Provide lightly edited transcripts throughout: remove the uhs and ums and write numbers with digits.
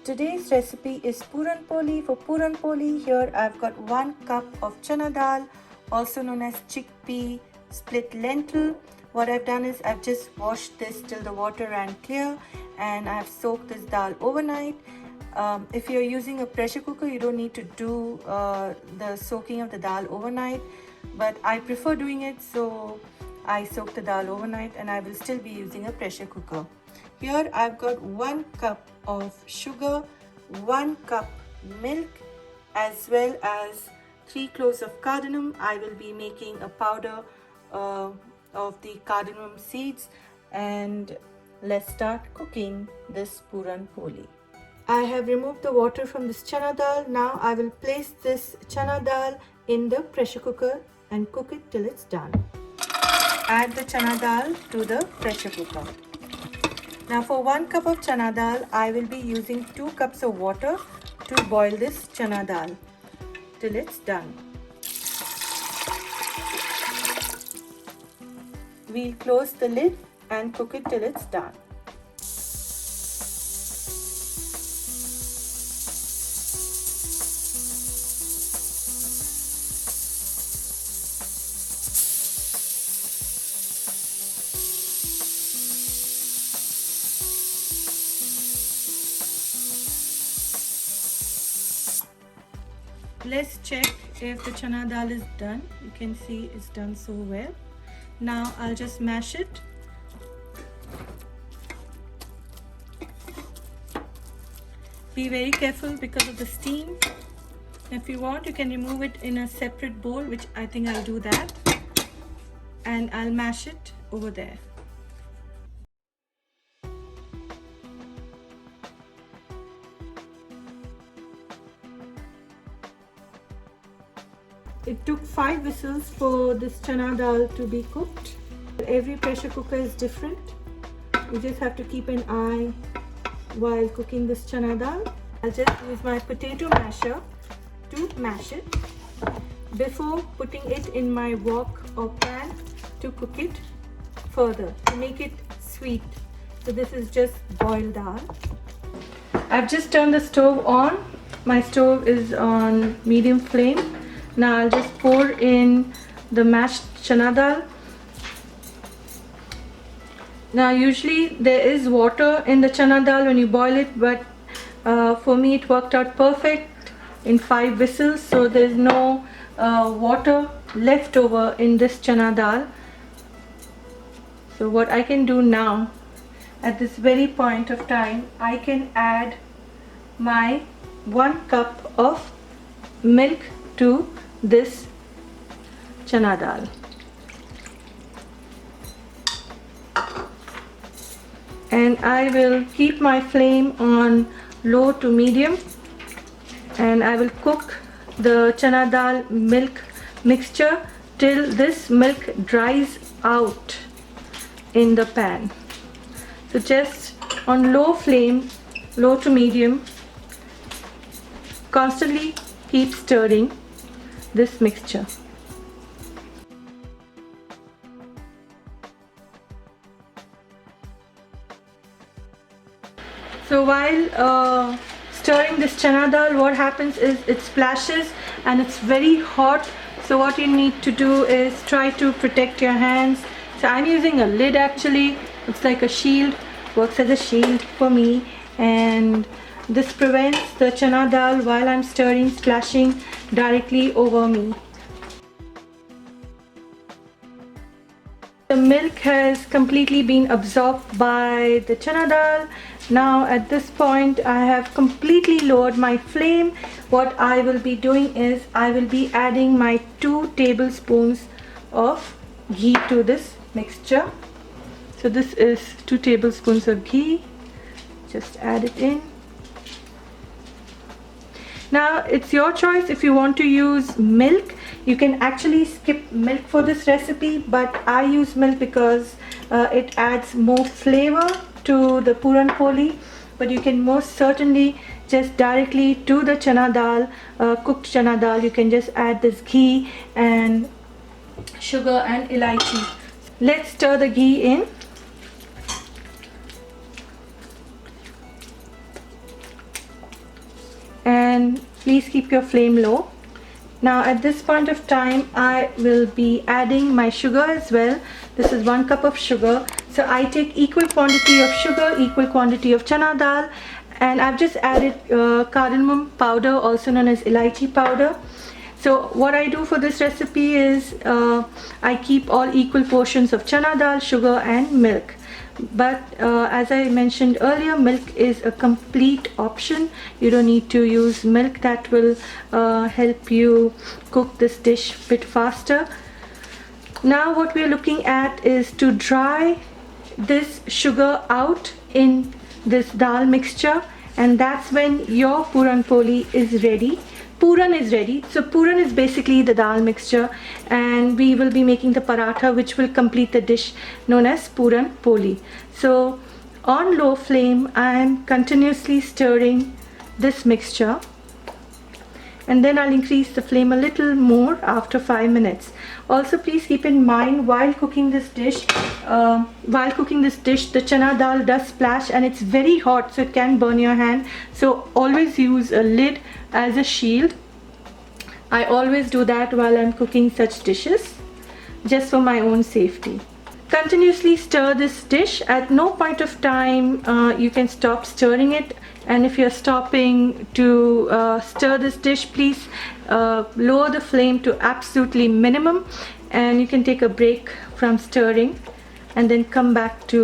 Today's recipe is Puran Poli. For Puran Poli, here I've got 1 cup of Chana Dal, also known as chickpea split lentil. What I've done is I've just washed this till the water ran clear and I've soaked this dal overnight. If you're using a pressure cooker, you don't need to do the soaking of the dal overnight, but I prefer doing it, so I soak the dal overnight and I will still be using a pressure cooker. Here I've got 1 cup of sugar, 1 cup milk, as well as 3 cloves of cardamom. I will be making a powder of the cardamom seeds, and let's start cooking this Puran Poli. I have removed the water from this chana dal. Now I will place this chana dal in the pressure cooker and cook it till it's done. Add the chana dal to the pressure cooker. Now for 1 cup of chana dal, I will be using 2 cups of water to boil this chana dal till it's done. We'll close the lid and cook it till it's done. Let's check if the chana dal is done. You can see it's done so well. Now I'll just mash it. Be very careful because of the steam. If you want, you can remove it in a separate bowl, which I think I'll do that. And I'll mash it over there. It took 5 whistles for this chana dal to be cooked. Every pressure cooker is different. You just have to keep an eye while cooking this chana dal. I'll just use my potato masher to mash it before putting it in my wok or pan to cook it further to make it sweet. So this is just boiled dal. I've just turned the stove on. My stove is on medium flame. Now I'll just pour in the mashed chana dal. Now usually there is water in the chana dal when you boil it, but for me it worked out perfect in 5 whistles, so there is no water left over in this chana dal. So what I can do now, at this very point of time, I can add my 1 cup of milk to this chana dal. And I will keep my flame on low to medium, and I will cook the chana dal milk mixture till this milk dries out in the pan. So just on low flame, low to medium, constantly keep stirring this mixture. So while stirring this chana dal, what happens is it splashes and it's very hot. So what you need to do is try to protect your hands. So I'm using a lid actually. It's like a shield, works as a shield for me, and this prevents the chana dal while I'm stirring splashing directly over me. The milk has completely been absorbed by the chana dal. Now at this point I have completely lowered my flame. What I will be doing is I will be adding my 2 tablespoons of ghee to this mixture. So this is 2 tablespoons of ghee. Just add it in. Now it's your choice. If you want to use milk, you can actually skip milk for this recipe, but I use milk because it adds more flavor to the Puran Poli. But you can most certainly just directly to the chana dal, cooked chana dal, you can just add this ghee and sugar and elaichi. Let's stir the ghee in. then please keep your flame low. Now at this point of time I will be adding my sugar as well. This is 1 cup of sugar. So I take equal quantity of sugar, equal quantity of chana dal, and I've just added cardamom powder, also known as elaichi powder. So what I do for this recipe is I keep all equal portions of chana dal, sugar and milk. But as I mentioned earlier, milk is a complete option. You don't need to use milk. That will help you cook this dish a bit faster. Now what we are looking at is to dry this sugar out in this dal mixture, and that's when your Puran Poli is ready. Puran is ready. So Puran is basically the dal mixture, and we will be making the paratha, which will complete the dish known as Puran Poli. So on low flame I am continuously stirring this mixture, and then I'll increase the flame a little more after 5 minutes. Also please keep in mind, while cooking this dish, the chana dal does splash and it's very hot, so it can burn your hand. So always use a lid as a shield. I always do that while I'm cooking such dishes, just for my own safety. Continuously stir this dish. At no point of time you can stop stirring it, and if you're stopping to stir this dish, please lower the flame to absolutely minimum, and you can take a break from stirring and then come back to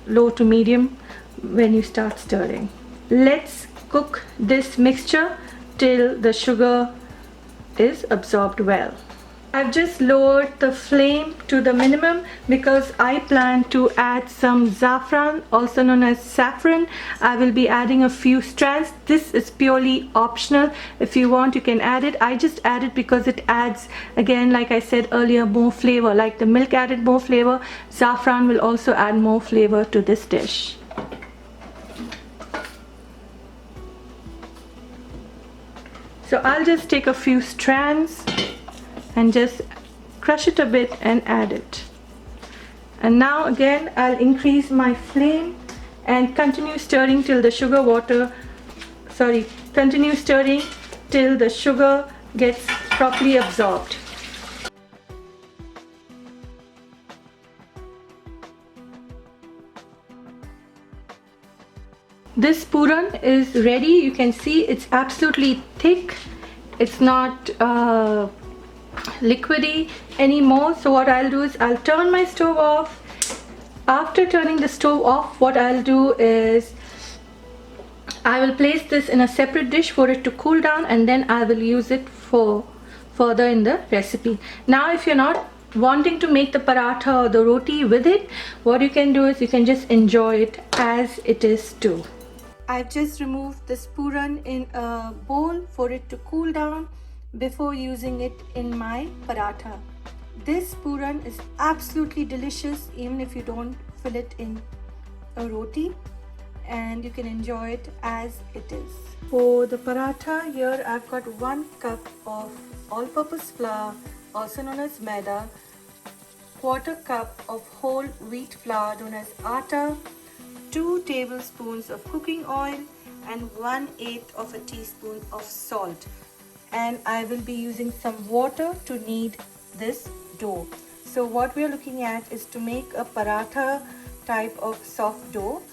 low to medium when you start stirring. Let's cook this mixture till the sugar is absorbed well. I've just lowered the flame to the minimum because I plan to add some saffron, also known as saffron. I will be adding a few strands. This is purely optional. If you want, you can add it. I just add it because it adds, again, like I said earlier, more flavor. Like the milk added more flavor, saffron will also add more flavor to this dish. So I'll just take a few strands and just crush it a bit and add it. And now again I'll increase my flame and continue stirring till the sugar gets properly absorbed. This puran is ready. You can see it's absolutely thick. It's not liquidy anymore. So what I'll do is I'll turn my stove off. After turning the stove off, what I'll do is I will place this in a separate dish for it to cool down, and then I will use it for further in the recipe. Now if you're not wanting to make the paratha or the roti with it, what you can do is you can just enjoy it as it is too. I've just removed this puran in a bowl for it to cool down before using it in my paratha. This puran is absolutely delicious even if you don't fill it in a roti, and you can enjoy it as it is. For the paratha, here I've got 1 cup of all-purpose flour, also known as Maida, 1/4 cup of whole wheat flour known as Atta, 2 tablespoons of cooking oil, and 1/8 of a teaspoon of salt. And I will be using some water to knead this dough. So what we are looking at is to make a paratha type of soft dough.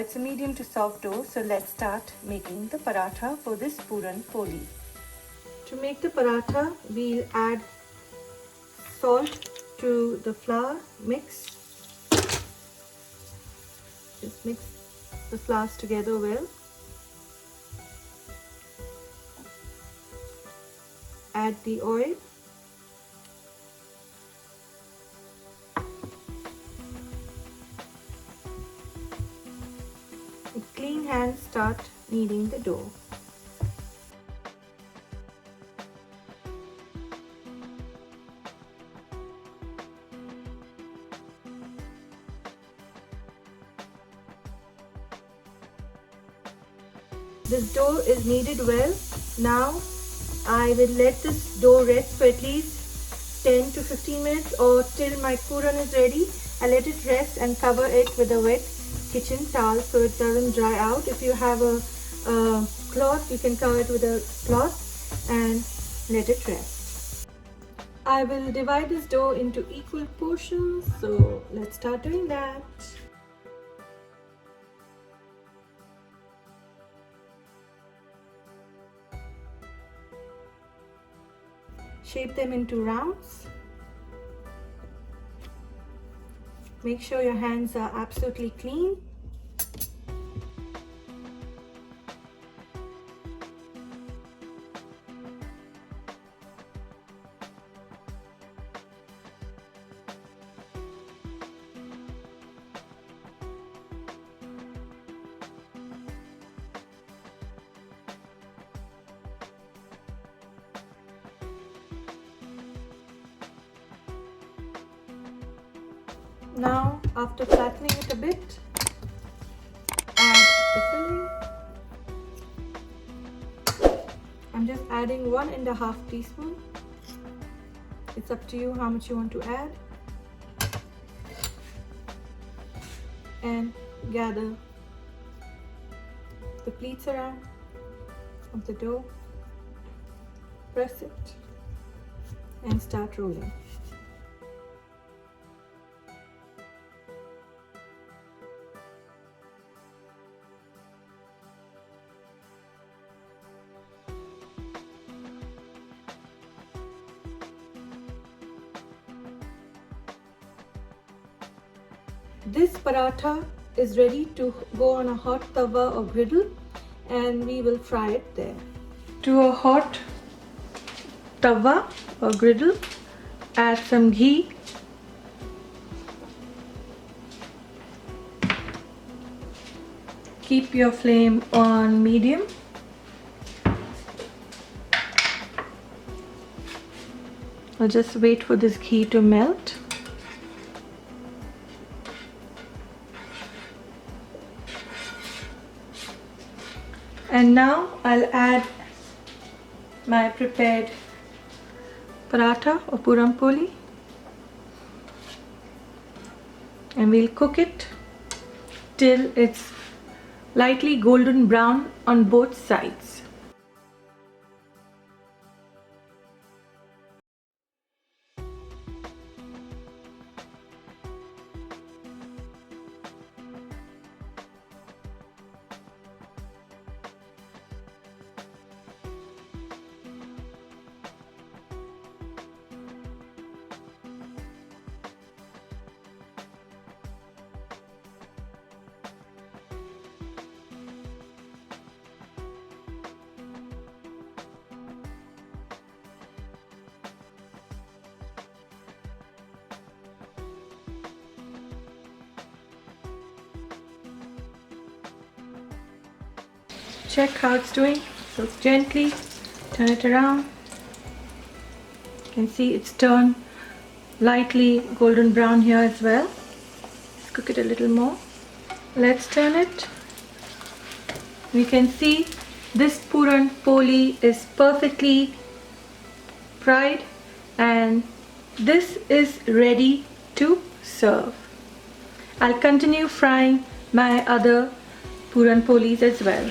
It's a medium to soft dough. So let's start making the paratha for this Puran Poli. To make the paratha, we'll add salt to the flour mix. Just mix the flours together well. Add the oil. With clean hands, start kneading the dough. This dough is kneaded well. Now I will let this dough rest for at least 10 to 15 minutes or till my puran is ready. I let it rest and cover it with a wet kitchen towel so it doesn't dry out. If you have a cloth. You can cover it with a cloth and let it rest. I will divide this dough into equal portions, so let's start doing that. Shape them into rounds. Make sure your hands are absolutely clean. Now, after flattening it a bit, add the filling. I'm just adding 1½ teaspoon. It's up to you how much you want to add. And gather the pleats around of the dough. Press it and start rolling. This paratha is ready to go on a hot tawa or griddle, and we will fry it there. To a hot tawa or griddle, add some ghee. Keep your flame on medium. I'll just wait for this ghee to melt. And now I'll add my prepared paratha or Puran Poli, and we'll cook it till it's lightly golden brown on both sides. Check how it's doing. So gently turn it around. You can see it's turned lightly golden brown here as well. Let's cook it a little more. Let's turn it. We can see this Puran Poli is perfectly fried, and this is ready to serve. I'll continue frying my other Puran Polis as well.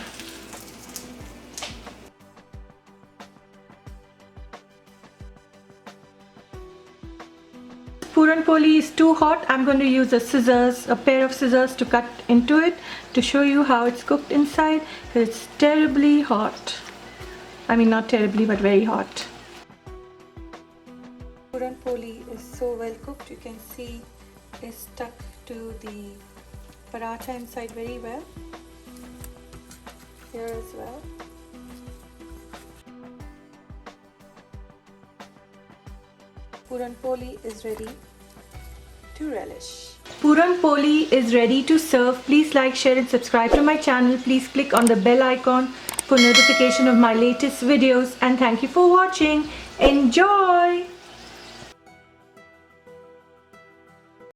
Puran Poli is too hot. I'm going to use a pair of scissors to cut into it to show you how it's cooked inside. It's terribly hot. I mean, not terribly, but very hot. Puran Poli is so well cooked. You can see it's stuck to the paratha inside very well. Here as well. Puran Poli is ready to relish. Puran Poli is ready to serve. Please like, share and subscribe to my channel. Please click on the bell icon for notification of my latest videos, and thank you for watching. Enjoy!